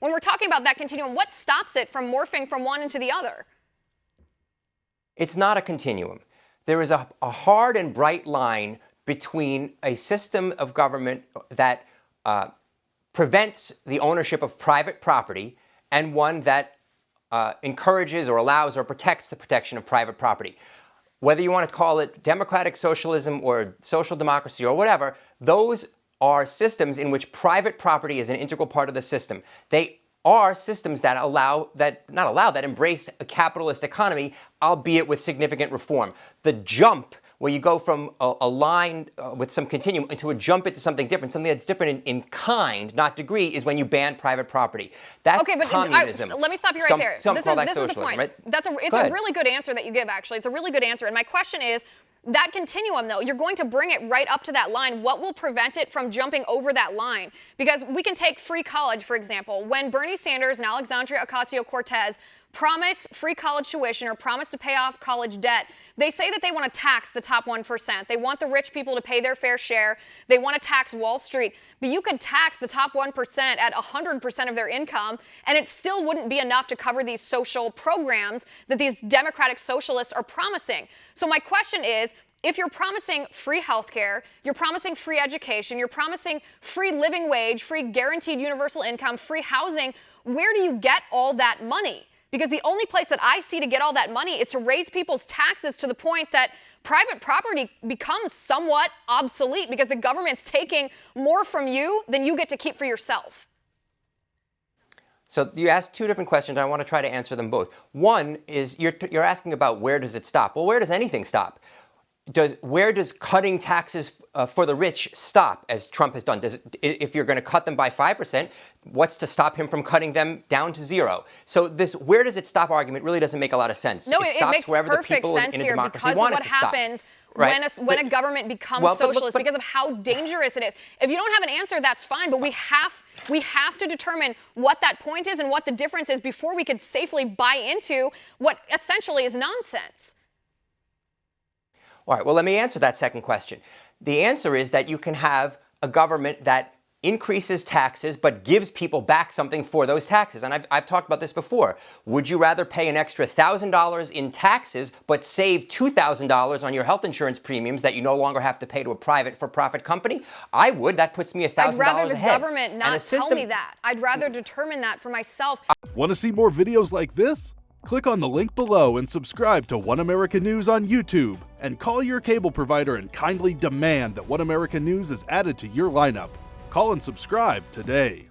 when we're talking about that continuum, what stops it from morphing from one into the other? It's not a continuum. There is a hard and bright line between a system of government that prevents the ownership of private property and one that encourages or allows or protects the protection of private property. Whether you want to call it democratic socialism or social democracy or whatever, those are systems in which private property is an integral part of the system. They are systems that that embrace a capitalist economy, albeit with significant reform. The jump where you go from a line with some continuum into a jump into something different that's different in kind, not degree, is when you ban private property. That's okay, but communism. let me stop you right there. Some this call that is the point. Right? It's a really good answer that you give, actually. It's a really good answer. And my question is, that continuum, though, you're going to bring it right up to that line. What will prevent it from jumping over that line? Because we can take free college, for example. When Bernie Sanders and Alexandria Ocasio-Cortez promise free college tuition or promise to pay off college debt, they say that they want to tax the top 1%. They want the rich people to pay their fair share. They want to tax Wall Street. But you could tax the top 1% at 100% of their income, and it still wouldn't be enough to cover these social programs that these democratic socialists are promising. So my question is, if you're promising free healthcare, you're promising free education, you're promising free living wage, free guaranteed universal income, free housing, where do you get all that money? Because the only place that I see to get all that money is to raise people's taxes to the point that private property becomes somewhat obsolete because the government's taking more from you than you get to keep for yourself. So you asked two different questions. I want to try to answer them both. One is you're asking about where does it stop? Well, where does anything stop? Where does cutting taxes for the rich stop, as Trump has done? If you're going to cut them by 5%, what's to stop him from cutting them down to 0? So this where does it stop argument really doesn't make a lot of sense. No, it makes wherever the perfect people sense in a here democracy because of want what it to stop. happens Right. when a government becomes socialist, because of how dangerous it is. If you don't have an answer, that's fine, but we have to determine what that point is and what the difference is before we could safely buy into what essentially is nonsense. All right, well, let me answer that second question. The answer is that you can have a government that increases taxes but gives people back something for those taxes. And I've talked about this before. Would you rather pay an extra $1,000 in taxes but save $2,000 on your health insurance premiums that you no longer have to pay to a for-profit company? I would. That puts me $1,000 ahead. I'd rather the government not tell me that. I'd rather determine that for myself. Want to see more videos like this? Click on the link below and subscribe to One America News on YouTube. And call your cable provider and kindly demand that One America News is added to your lineup. Call and subscribe today.